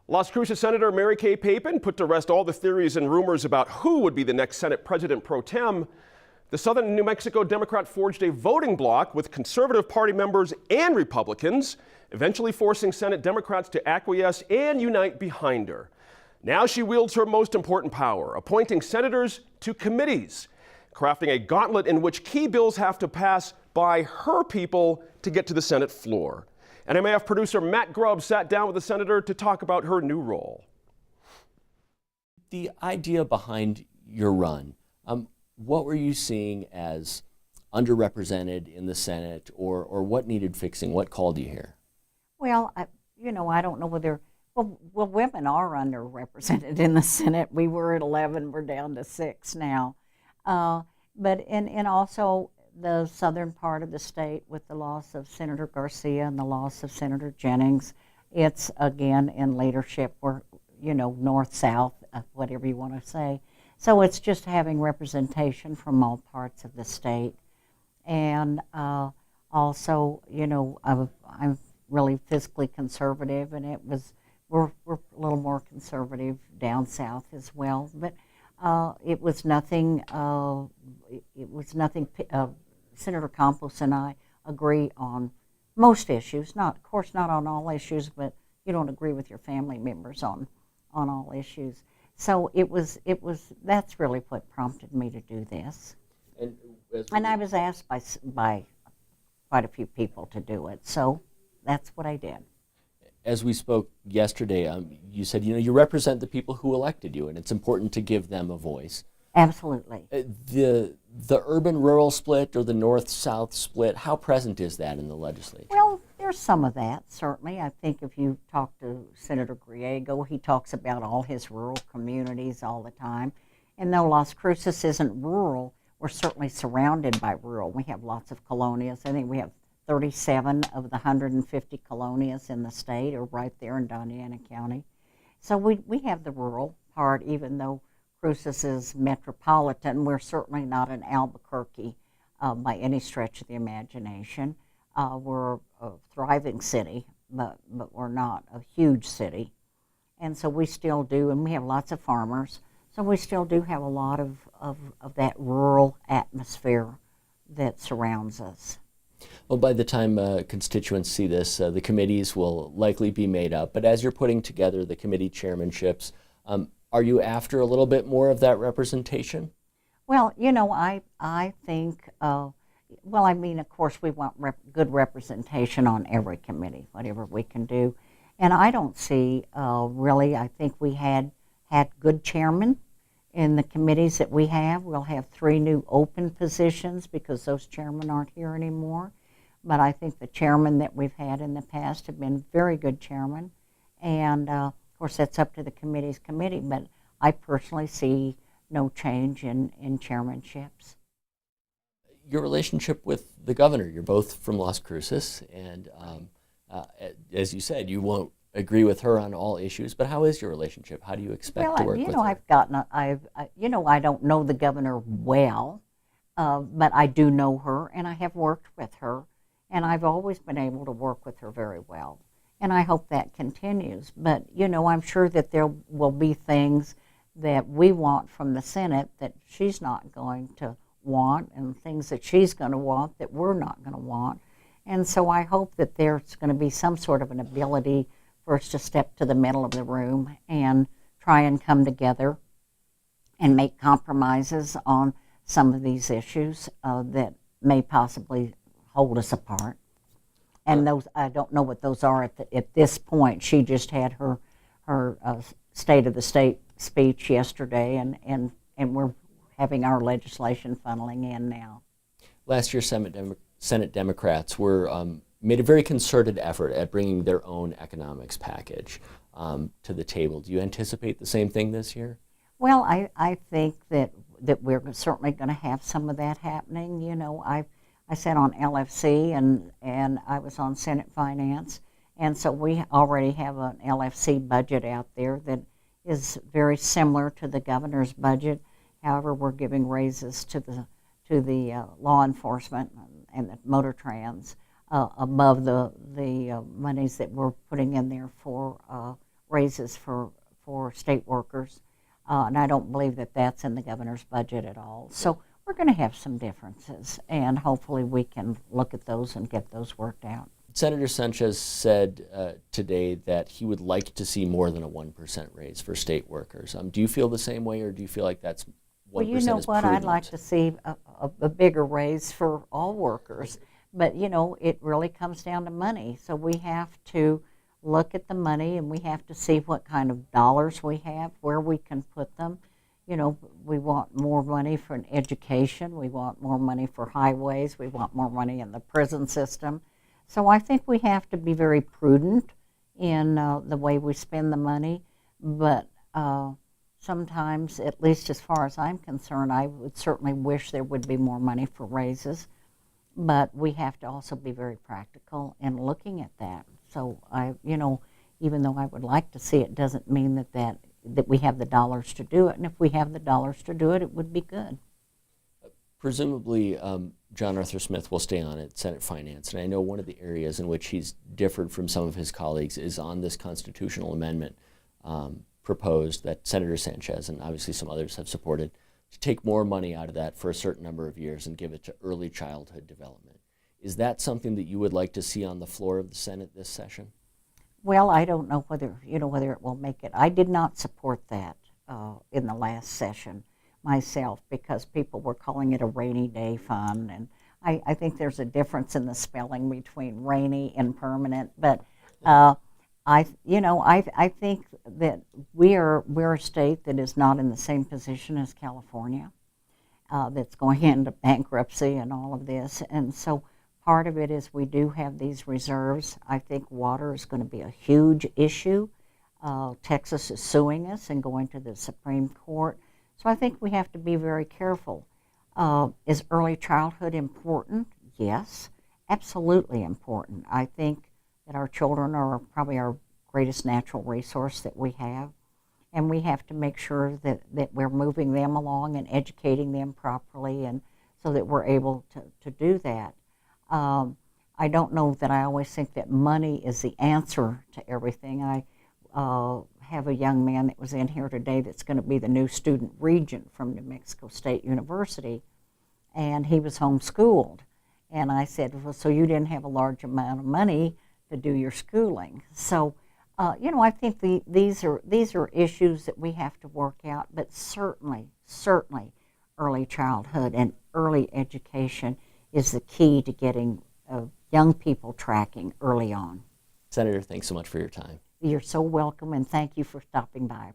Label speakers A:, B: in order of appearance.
A: Las Cruces Senator Mary Kay Papen put to rest all the theories and rumors about who would be the next Senate President pro tem. The Southern New Mexico Democrat forged a voting bloc with conservative party members and Republicans, eventually forcing Senate Democrats to acquiesce and unite behind her. Now she wields her most important power, appointing senators to committees, crafting a gauntlet in which key bills have to pass by her people to get to the Senate floor. NMAF producer Matt Grubb sat down with the senator to talk about her new role.
B: The idea behind your run, what were you seeing as underrepresented in the Senate, or what needed fixing? What called you here?
C: Well, I don't know whether, well, women are underrepresented in the Senate. We were at 11, we're down to 6 now. But also the southern part of the state with the loss of Senator Garcia and the loss of Senator Jennings, it's again in leadership, or, north-south, whatever you want to say. So it's just having representation from all parts of the state. And also, I'm really fiscally conservative, and we're a little more conservative down south as well. But it was nothing. Senator Campos and I agree on most issues. Of course, not on all issues, but you don't agree with your family members on all issues. So that's really what prompted me to do this. And I was asked by quite a few people to do it, so that's what I did.
B: As we spoke yesterday, you said, you represent the people who elected you, and it's important to give them a voice.
C: Absolutely.
B: The urban-rural split or the north-south split, how present is that in the legislature?
C: Well, there's some of that, certainly. I think if you talk to Senator Griego, he talks about all his rural communities all the time. And though Las Cruces isn't rural, we're certainly surrounded by rural. We have lots of colonias. I think we have 37 of the 150 colonias in the state are right there in Doña County. So we have the rural part, even though Cruces is metropolitan. We're certainly not in Albuquerque by any stretch of the imagination. We're a thriving city, but we're not a huge city. And so we still do, and we have lots of farmers, so we still do have a lot of that rural atmosphere that surrounds us.
B: Well, by the time constituents see this, the committees will likely be made up. But as you're putting together the committee chairmanships, are you after a little bit more of that representation?
C: Well, I think, of course we want good representation on every committee, whatever we can do. And I don't see, really, I think we had good chairmen in the committees that we have. We'll have 3 new open positions because those chairmen aren't here anymore. But I think the chairmen that we've had in the past have been very good chairmen. And of course, that's up to the committee's committee, but I personally see no change in chairmanships.
B: Your relationship with the governor, you're both from Las Cruces, and as you said, you won't agree with her on all issues, but how is your relationship? How do you expect to work with her?
C: I don't know the governor well, but I do know her, and I have worked with her, and I've always been able to work with her very well. And I hope that continues. But, I'm sure that there will be things that we want from the Senate that she's not going to want, and things that she's going to want that we're not going to want. And so I hope that there's going to be some sort of an ability for us to step to the middle of the room and try and come together and make compromises on some of these issues that may possibly hold us apart. And those, I don't know what those are at this point. She just had her State of the State speech yesterday, and we're having our legislation funneling in now.
B: Last year, Senate Democrats made a very concerted effort at bringing their own economics package to the table. Do you anticipate the same thing this year?
C: Well, I think that we're certainly going to have some of that happening. I sat on LFC and I was on Senate Finance, and so we already have an LFC budget out there that is very similar to the governor's budget. However, we're giving raises to the law enforcement and the motor trans above the monies that we're putting in there for raises for state workers, and I don't believe that that's in the governor's budget at all. So we're going to have some differences, and hopefully we can look at those and get those worked out.
B: Senator Sanchez said today that he would like to see more than a 1% raise for state workers. Do you feel the same way, or do you feel like that's 1%
C: well, you know
B: is
C: what?
B: prudent?
C: I'd like to see a bigger raise for all workers, but you know, it really comes down to money. So we have to look at the money, and we have to see what kind of dollars we have, where we can put them. You know, we want more money for an education. We want more money for highways. We want more money in the prison system. So I think we have to be very prudent in the way we spend the money, but sometimes, at least as far as I'm concerned, I would certainly wish there would be more money for raises, but we have to also be very practical in looking at that. So you know, even though I would like to see it, doesn't mean that we have the dollars to do it, and if we have the dollars to do it, it would be good.
B: Presumably, John Arthur Smith will stay on at Senate Finance, and I know one of the areas in which he's differed from some of his colleagues is on this constitutional amendment proposed that Senator Sanchez and obviously some others have supported, to take more money out of that for a certain number of years and give it to early childhood development. Is that something that you would like to see on the floor of the Senate this session?
C: Well, I don't know whether it will make it. I did not support that in the last session myself, because people were calling it a rainy day fund, and I think there's a difference in the spelling between rainy and permanent. But I think that we're a state that is not in the same position as California, that's going into bankruptcy and all of this, and so part of it is we do have these reserves. I think water is going to be a huge issue. Texas is suing us and going to the Supreme Court. So I think we have to be very careful. Is early childhood important? Yes, absolutely important. I think that our children are probably our greatest natural resource that we have, and we have to make sure that we're moving them along and educating them properly, and so that we're able to do that. I don't know that I always think that money is the answer to everything. I have a young man that was in here today that's going to be the new student regent from New Mexico State University, and he was homeschooled. And I said, well, so you didn't have a large amount of money to do your schooling. So, you know, I think these are issues that we have to work out, but certainly early childhood and early education is the key to getting young people tracking early on.
B: Senator, thanks so much for your time.
C: You're so welcome, and thank you for stopping by.